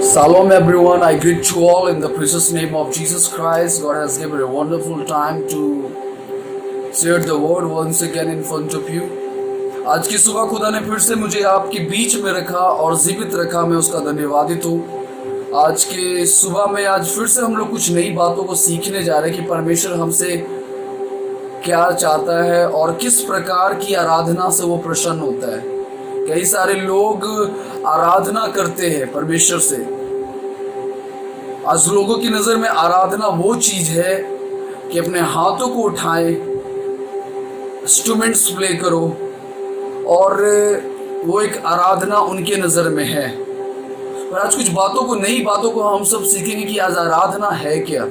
Shalom everyone, I greet you all in the precious name of Jesus Christ. God has given a wonderful time to share the word once again in front of you. आज की सुबह खुदा ने फिर से मुझे आपके बीच में रखा और जीवित रखा, मैं उसका धन्यवादित हूँ। आज के सुबह में आज फिर से हम लोग कुछ नई बातों को सीखने जा रहे हैं कि परमेश्वर हमसे क्या चाहता है और किस प्रकार की आराधना से वो प्रसन्न होता है। कई सारे लोग आराधना करते हैं परमेश्वर से। आज लोगों की नजर में आराधना वो चीज है कि अपने हाथों को उठाएं, इंस्ट्रूमेंट्स प्ले करो, और वो एक आराधना उनके नजर में है। पर आज कुछ बातों को, नई बातों को हम सब सीखेंगे कि आज आराधना है क्या।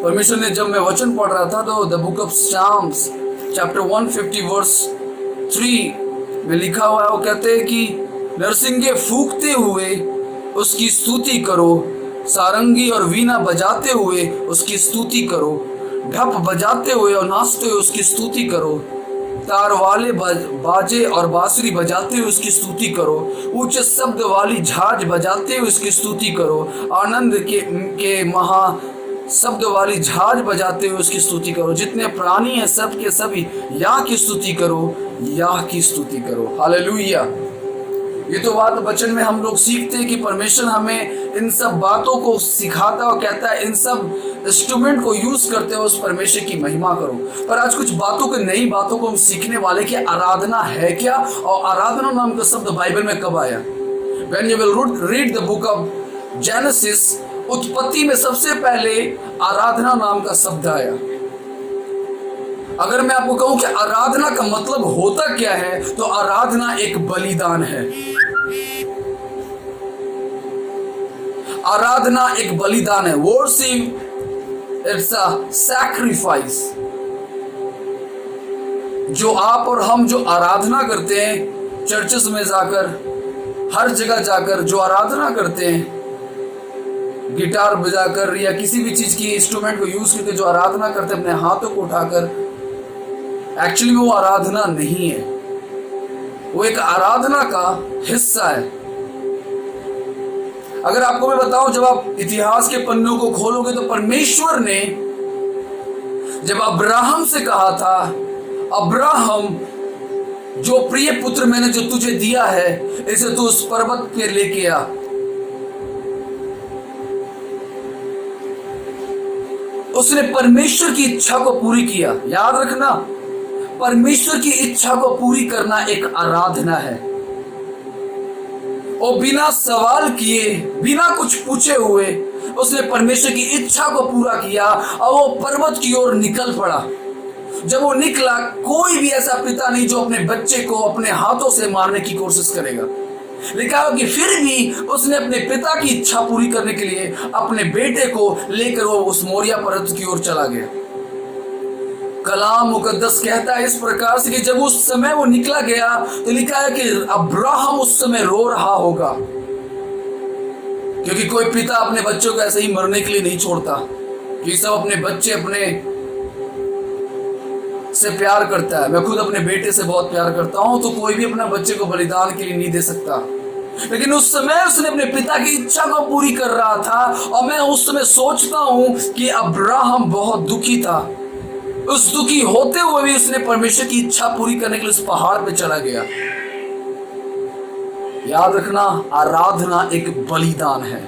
परमेश्वर ने, जब मैं वचन पढ़ रहा था तो the book of Psalms chapter 150 verse 3 में लिखा हुआ है, वो कहते हैं कि नरसिंगे फूंकते हुए उसकी स्तुति करो, सारंगी और वीणा बजाते हुए उसकी स्तुति करो, ढप बजाते हुए और नाचते हुए उसकी स्तुति करो, तार वाले बाजे और बांसुरी बजाते हुए उसकी स्तुति करो, ऊंचे शब्द वाली झांझ बजाते हुए उसकी स्तुति करो, आनंद के महा शब्द वाली झांझ बजाते हुए उसकी स्तुति करो, जितने प्राणी हैं सब के सभी याह की स्तुति करो, याह की स्तुति करो। हालेलुया। ये तो बात वचन में हम लोग सीखते हैं कि परमेश्वर हमें इन सब बातों को सिखाता और कहता है इन सब इंस्ट्रूमेंट को यूज करते हुए उस परमेश्वर की महिमा करो। पर आज कुछ बातों को, नई बातों को हम सीखने वाले कि आराधना है क्या और आराधना नाम का शब्द बाइबल में कब आया। When you will read the book of Genesis, उत्पत्ति में सबसे पहले आराधना नाम का शब्द आया। अगर मैं आपको कहूं कि आराधना का मतलब होता क्या है, तो आराधना एक बलिदान है। आराधना एक बलिदान है। Worship it's a sacrifice. जो आप और हम जो आराधना करते हैं, चर्चेस में जाकर, हर जगह जाकर जो आराधना करते हैं, गिटार बजाकर या किसी भी चीज की इंस्ट्रूमेंट को यूज करके जो आराधना करते हैं अपने हाथों को उठाकर, एक्चुअली वो आराधना नहीं है, वो एक आराधना का हिस्सा है। अगर आपको मैं बताऊं, जब आप इतिहास के पन्नों को खोलोगे तो परमेश्वर ने जब अब्राहम से कहा था, अब्राहम जो प्रिय पुत्र मैंने जो तुझे दिया है, इसे तू उस पर्वत पे लेके आ। उसने परमेश्वर की इच्छा को पूरी किया। याद रखना, परमेश्वर की इच्छा को पूरी करना एक आराधना है। और बिना सवाल किए, बिना कुछ पूछे हुए उसने परमेश्वर की इच्छा को पूरा किया और वो पर्वत की ओर निकल पड़ा। जब वो निकला, कोई भी ऐसा पिता नहीं जो अपने बच्चे को अपने हाथों से मारने की कोशिश करेगा। लिखा हो कि फिर भी उसने अपने पिता की इच्छा पूरी करने के लिए अपने बेटे को लेकर वो उस मोरिया पर्वत की ओर चला गया। कलाम मुकद्दस कहता है इस प्रकार से कि जब उस समय वो निकला गया तो लिखा है कि अब्राहम उस समय रो रहा होगा, क्योंकि कोई पिता अपने बच्चों को ऐसे ही मरने के लिए नहीं छोड़ता। कि सब अपने बच्चे अपने से प्यार करता है। मैं खुद अपने बेटे से बहुत प्यार करता हूं, तो कोई भी अपना बच्चे को बलिदान के लिए नहीं दे सकता। लेकिन उस समय उसने अपने पिता की इच्छा को पूरी कर रहा था। और मैं उस समय सोचता हूं कि अब्राहम बहुत दुखी था। उस दुखी होते हुए भी उसने परमेश्वर की इच्छा पूरी करने के लिए उस पहाड़ पे चला गया। याद रखना, आराधना एक बलिदान है।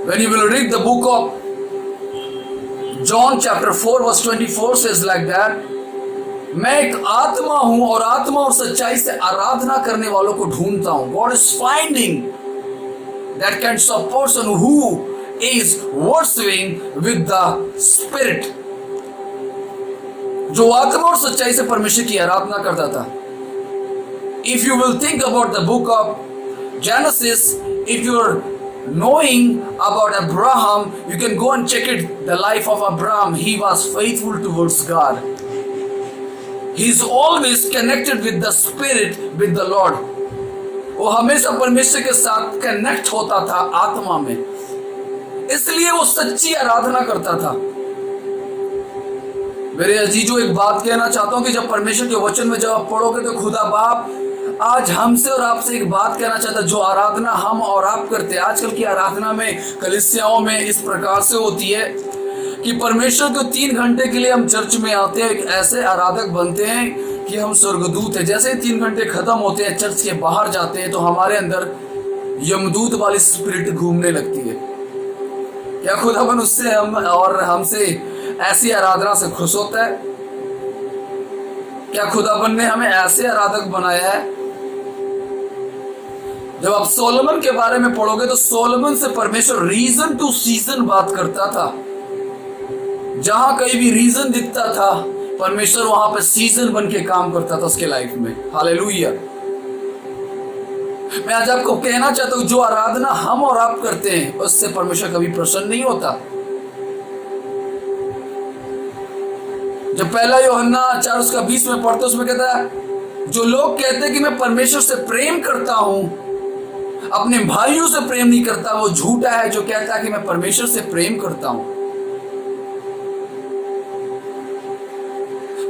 When you will read the book of John chapter 4 verse 24 says like that, मैं एक आत्मा हूं और आत्मा और सच्चाई से आराधना करने वालों को ढूंढता हूं। God is finding that kinds of person who is worshiping with the spirit, जो आत्मा और सच्चाई से परमेश्वर की आराधना करता था। If you will think about the book of Genesis, if you're knowing about Abraham, you can go and check it, the life of Abraham. He was faithful towards God. He's always connected with the spirit, with the Lord. वो हमेशा परमेश्वर के साथ connect होता था आत्मा में, इसलिए वो सच्ची आराधना करता था। मेरे अजीजों, एक बात कहना चाहता हूं कि जब परमेश्वर के वचन में जब आप पढ़ोगे तो खुदा बाप आज हमसे और आपसे एक बात कहना चाहता है। जो आराधना हम और आप करते हैं, आजकल की आराधना में कलीसियाओं में इस प्रकार से होती है कि परमेश्वर को 3 घंटे के लिए हम चर्च में आते हैं, एक ऐसे आराधक बनते हैं कि हम स्वर्गदूत हैं। जैसे ही 3 घंटे खत्म होते हैं, चर्च के बाहर जाते हैं, तो हमारे अंदर यमदूत वाली स्पिरिट घूमने लगती है। क्या खुदावन उससे हम और हमसे ऐसी आराधना से खुश होता है? क्या खुदावन ने हमें ऐसे आराधक बनाया है? जब आप सोलोमन के बारे में पढ़ोगे तो सोलोमन से परमेश्वर रीजन टू सीजन बात करता था। जहां कहीं भी रीजन दिखता था, परमेश्वर वहां पर सीजन बन के काम करता था उसके लाइफ में। हालेलुया। मैं आज आपको कहना चाहता हूं, जो आराधना हम और आप करते हैं उससे परमेश्वर कभी प्रसन्न नहीं होता। जब पहला यूहन्ना 4:20 में पढ़ते उसमें कहता है, जो लोग कहते हैं कि मैं परमेश्वर से प्रेम करता हूं, अपने भाइयों से प्रेम नहीं करता, वो झूठा है जो कहता है कि मैं परमेश्वर से प्रेम करता हूं।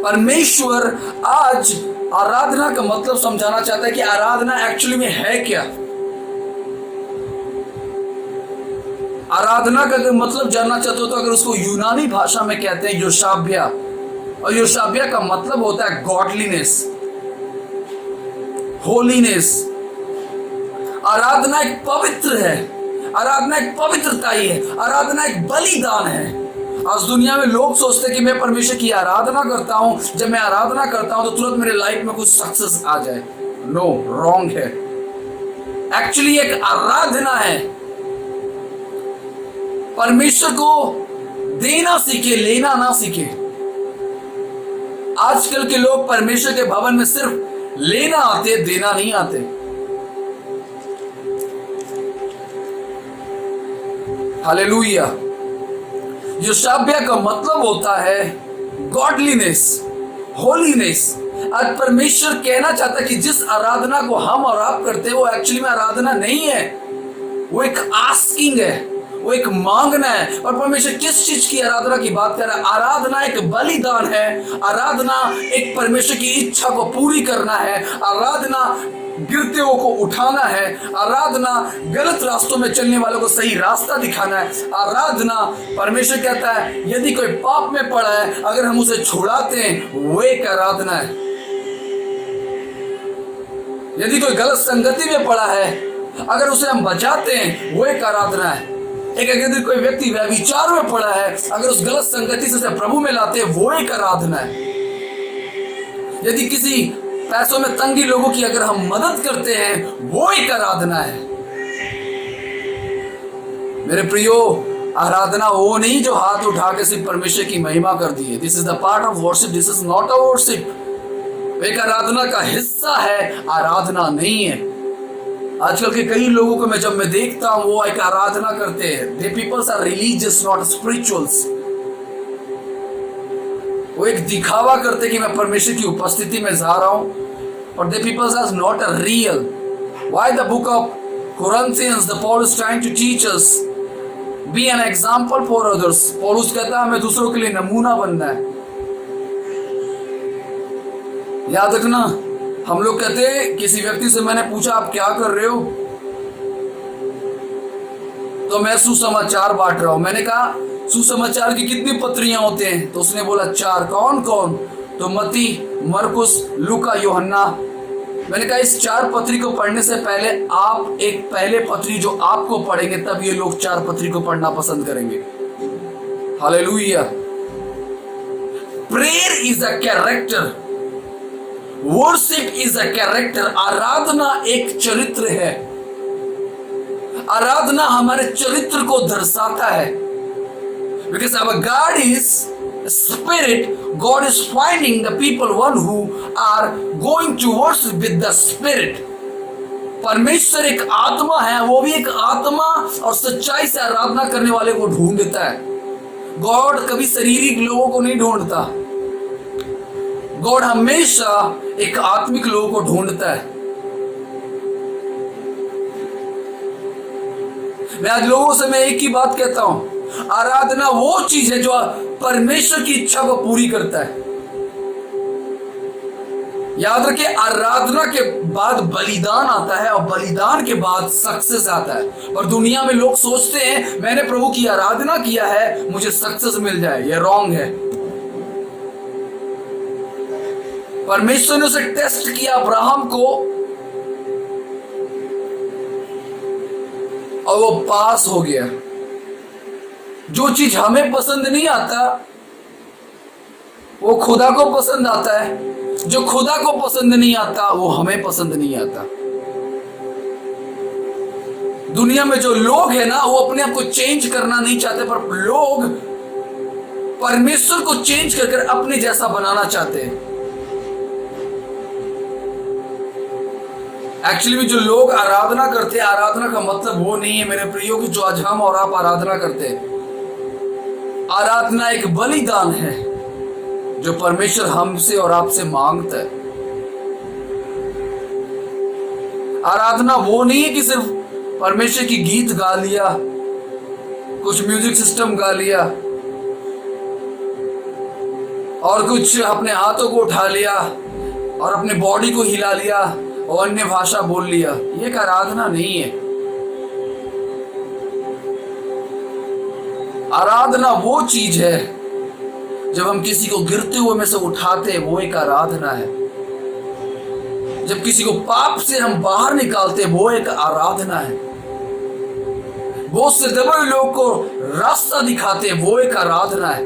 परमेश्वर आज आराधना का मतलब समझाना चाहता है कि आराधना एक्चुअली में है क्या। आराधना का अगर मतलब जानना चाहते हो तो अगर उसको यूनानी भाषा में कहते हैं योशाब्या, और योशाब्या का मतलब होता है गॉडलीनेस, होलीनेस। आराधना एक पवित्र है, आराधना एक पवित्रता ही है, आराधना एक बलिदान है। आज दुनिया में लोग सोचते हैं कि मैं परमेश्वर की आराधना करता हूं, जब मैं आराधना करता हूं तो तुरंत मेरे लाइफ में कुछ सक्सेस आ जाए। नो, रॉन्ग है। एक्चुअली एक आराधना है, परमेश्वर को देना सीखे, लेना ना सीखे। आजकल के लोग परमेश्वर के भवन में सिर्फ लेना आते, देना नहीं आते। हालेलुया। योशाब्या का मतलब होता है गॉडलीनेस, होलीनेस। आज परमेश्वर कहना चाहता है कि जिस आराधना को हम और आप करते हैं वो एक्चुअली में आराधना नहीं है, वो एक आस्किंग है, वो एक मांगना है। और परमेश्वर किस चीज की आराधना की बात कर रहा है? आराधना एक बलिदान है, आराधना एक परमेश्वर की इच्छा को पूरी करना है, आराधना गिरते हुए को उठाना है, आराधना गलत रास्तों में चलने वालों को सही रास्ता दिखाना है। आराधना, परमेश्वर कहता है यदि कोई पाप में पड़ा है, अगर हम उसे छुड़ाते हैं वो एक आराधना है। यदि कोई गलत संगति में पड़ा है, अगर उसे हम बचाते हैं वो एक आराधना है। यदि कोई व्यक्ति व्यभिचार में पड़ा है, अगर उस गलत संगति से प्रभु में लाते हैं वो एक आराधना है। यदि किसी पैसों में तंगी लोगों की अगर हम मदद करते हैं वो एक आराधना है। मेरे प्रियो, आराधना वो नहीं जो हाथ उठा के सिर्फ परमेश्वर की महिमा कर दी है। This is the part of worship, this is not a worship. एक आराधना का हिस्सा है, आराधना नहीं है। आजकल के कई लोगों को जब मैं देखता हूं वो एक आराधना करते हैं। They peoples are religious not spirituals. वो एक दिखावा करते कि मैं परमेश्वर की उपस्थिति में जा रहा हूं, और they peoples are not a real. Why the book of Corinthians, the Paul is trying to teach us be an example for others. पौलुस कहता है हमें दूसरों के लिए नमूना बनना है। याद रखना, हम लोग कहते हैं, किसी व्यक्ति से मैंने पूछा आप क्या कर रहे हो, तो मैं सुसमाचार बांट रहा हूं। मैंने कहा सुसमाचार की कितनी पत्रियां होते हैं? तो उसने बोला 4। कौन कौन? तो मत्ती, मरकुस, लूका, यूहन्ना। मैंने कहा इस 4 पत्री को पढ़ने से पहले आप एक पहले पत्री जो आपको पढ़ेंगे, तब ये लोग 4 पत्री को पढ़ना पसंद करेंगे। Hallelujah. Prayer is a character, worship is a character. आराधना एक चरित्र है। आराधना हमारे चरित्र को दर्शाता है। Because our God is spirit, God is finding the people one who are going to worship with the spirit. परमेश्वर एक आत्मा है, वो भी एक आत्मा और सच्चाई से आराधना करने वाले को ढूंढता है। गॉड कभी शारीरिक लोगों को नहीं ढूंढता। गॉड हमेशा एक आत्मिक लोगों को ढूंढता है। मैं आज लोगों से मैं एक ही बात कहता हूं, आराधना वो चीज है जो परमेश्वर की इच्छा को पूरी करता है। याद रखिए, आराधना के बाद बलिदान आता है और बलिदान के बाद सक्सेस आता है। और दुनिया में लोग सोचते हैं मैंने प्रभु की आराधना किया है, मुझे सक्सेस मिल जाए। यह रॉन्ग है। परमेश्वर ने उसे टेस्ट किया, अब्राहम को, और वो पास हो गया। जो चीज हमें पसंद नहीं आता वो खुदा को पसंद आता है, जो खुदा को पसंद नहीं आता वो हमें पसंद नहीं आता। दुनिया में जो लोग हैं ना, वो अपने आप को चेंज करना नहीं चाहते, पर लोग परमेश्वर को चेंज कर अपने जैसा बनाना चाहते हैं। एक्चुअली में जो लोग आराधना करते हैं, आराधना का मतलब वो नहीं है मेरे प्रियो की जो आज हम और आप आराधना करते हैं। आराधना एक बलिदान है जो परमेश्वर हमसे और आपसे मांगता है। आराधना वो नहीं है कि सिर्फ परमेश्वर की गीत गा लिया, कुछ म्यूजिक सिस्टम गा लिया और कुछ अपने हाथों को उठा लिया और अपने बॉडी को हिला लिया और अन्य भाषा बोल लिया। ये एक आराधना नहीं है। आराधना वो चीज है जब हम किसी को गिरते हुए में से उठाते हैं, वो एक आराधना है। जब किसी को पाप से हम बाहर निकालते हैं, वो एक आराधना है। बहुत से दबे हुए लोग को रास्ता दिखाते हैं, वो एक आराधना है।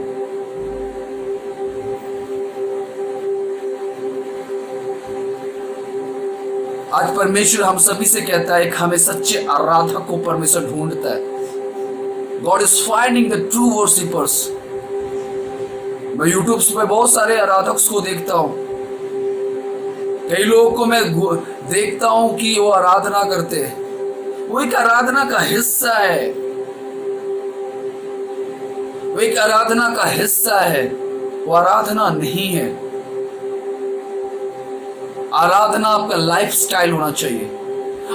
आज परमेश्वर हम सभी से कहता है, हमें सच्चे आराधक को परमेश्वर ढूंढता है। God is finding the true worshippers। मैं यूट्यूब पे बहुत सारे आराधक को देखता हूँ। कई लोगों को मैं देखता हूँ कि वो आराधना करते हैं। वो एक आराधना का हिस्सा है, वो एक आराधना का हिस्सा है, वो आराधना नहीं है। आराधना आपका लाइफस्टाइल होना चाहिए।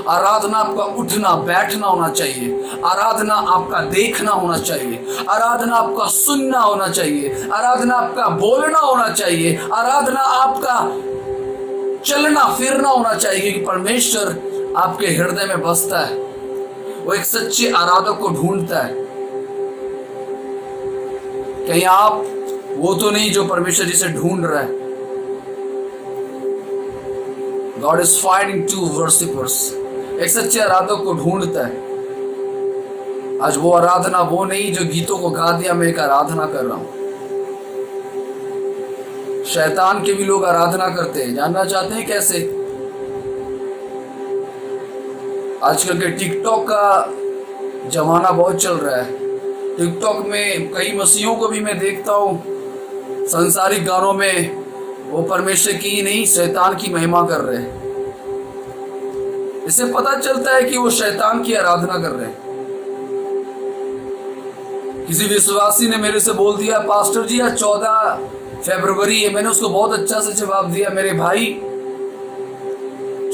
आराधना आपका उठना बैठना होना चाहिए। आराधना आपका देखना होना चाहिए। आराधना आपका सुनना होना चाहिए। आराधना आपका बोलना होना चाहिए। आराधना आपका चलना फिरना होना चाहिए कि परमेश्वर आपके हृदय में बसता है। वो एक सच्चे आराधक को ढूंढता है। कहीं आप वो तो नहीं जो परमेश्वर जिसे ढूंढ रहा है। God is finding true worshippers। एक सच्चे आराधक को ढूंढता है। आज वो आराधना वो नहीं जो गीतों को गा दिया मैं एक आराधना कर रहा हूं। शैतान के भी लोग आराधना करते हैं। जानना चाहते हैं कैसे? आजकल के टिकटॉक का जमाना बहुत चल रहा है। टिकटॉक में कई मसीहों को भी मैं देखता हूँ, सांसारिक गानों में वो परमेश्वर की नहीं शैतान की महिमा कर रहे हैं। इससे पता चलता है कि वो शैतान की आराधना कर रहे हैं। किसी विश्वासी ने मेरे से बोल दिया, पास्टर जी आज 14 फरवरी है। मैंने उसको बहुत अच्छा से जवाब दिया, मेरे भाई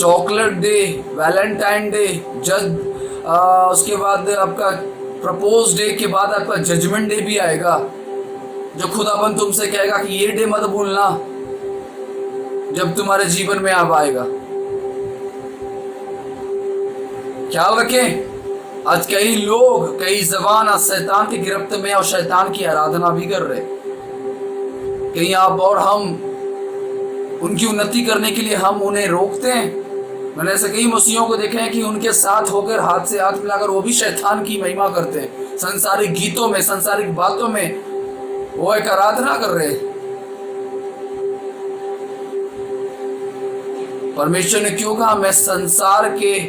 चॉकलेट डे, वैलेंटाइन डे, उसके बाद आपका प्रपोज डे के बाद आपका जजमेंट डे भी आएगा, जो खुदाबंद तुमसे कहेगा कि ये डे मत भूलना जब तुम्हारे जीवन में अब आएगा। ख्याल रखें, आज कई लोग कई जबान आज शैतान की गिरफ्त में और शैतान की आराधना भी कर रहे। कहीं आप और हम उनकी उन्नति करने के लिए हम उन्हें रोकते हैं। मैंने ऐसे कई मसीहों को देखे हैं कि उनके साथ होकर हाथ से हाथ मिलाकर वो भी शैतान की महिमा करते हैं। संसारिक गीतों में, संसारिक बातों में वो एक आराधना कर रहे हैं। परमेश्वर ने क्यों कहा? मैं संसार के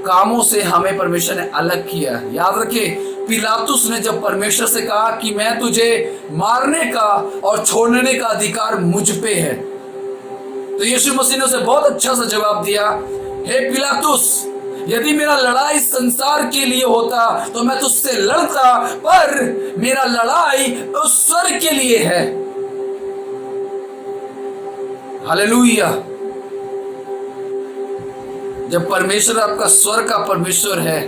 कामों से हमें परमेश्वर ने अलग किया। याद रखिए, पिलातुस ने जब परमेश्वर से कहा कि मैं तुझे मारने का और छोड़ने का अधिकार मुझ पे है, तो यीशु मसीह ने उसे बहुत अच्छा सा जवाब दिया, हे पिलातुस, यदि मेरा लड़ाई संसार के लिए होता तो मैं तुझसे लड़ता, पर मेरा लड़ाई उस स्वर्ग के लिए है। हालेलुया। जब परमेश्वर आपका स्वर्ग का परमेश्वर है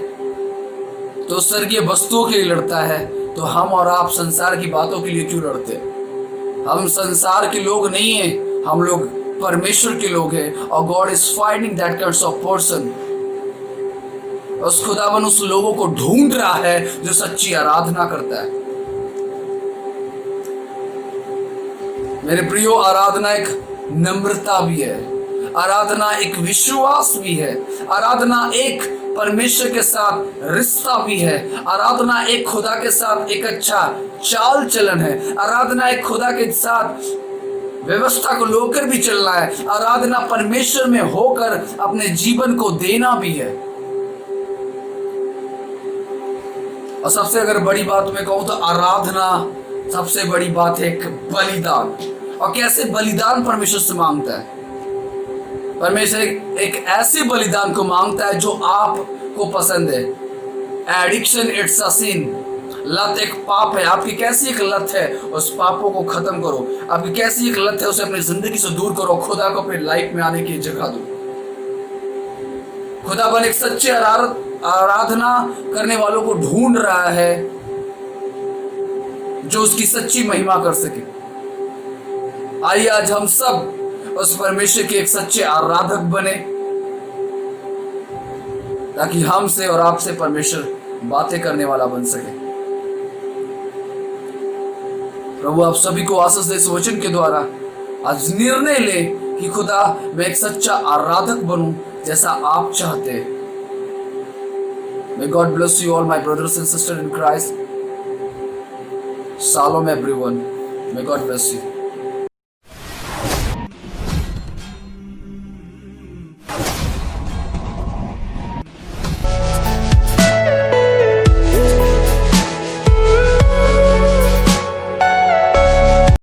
तो स्वर्गीय वस्तुओं के लिए लड़ता है, तो हम और आप संसार की बातों के लिए क्यों लड़ते? हम संसार के लोग नहीं हैं, हम लोग परमेश्वर के लोग हैं। और God is finding that kinds of person. उस खुदावन उस लोगों को ढूंढ रहा है जो सच्ची आराधना करता है। मेरे प्रियो, आराधना एक नम्रता भी है, आराधना एक विश्वास भी है, आराधना एक परमेश्वर के साथ रिश्ता भी है, आराधना एक खुदा के साथ एक अच्छा चाल चलन है, आराधना एक खुदा के साथ व्यवस्था को लेकर भी चलना है, आराधना परमेश्वर में होकर अपने जीवन को देना भी है। और सबसे अगर बड़ी बात मैं कहूं तो आराधना सबसे बड़ी बात है एक बलिदान। और कैसे बलिदान परमेश्वर से मांगता है? परमेश्वर एक ऐसे बलिदान को मांगता है जो आपको पसंद है। एडिक्शन इट्स अ सिन, लत एक पाप है। आपकी कैसी एक लत है, उस पापों को खत्म करो। आपकी कैसी एक लत है, उसे अपनी जिंदगी से दूर करो। खुदा को अपनी लाइफ में आने की जगह दो। खुदाबंद एक सच्चे आराधना करने वालों को ढूंढ रहा है जो उसकी सच्ची महिमा कर सके। आइए आज हम सब उस परमेश्वर के एक सच्चे आराधक बने, ताकि हमसे और आपसे परमेश्वर बातें करने वाला बन सके। प्रभु आप सभी को आशीष दे इस वचन के द्वारा। आज निर्णय ले कि खुदा मैं एक सच्चा आराधक बनूं जैसा आप चाहते हैं। May God bless you all, my brothers and sisters in Christ. Shalom everyone. May God bless you.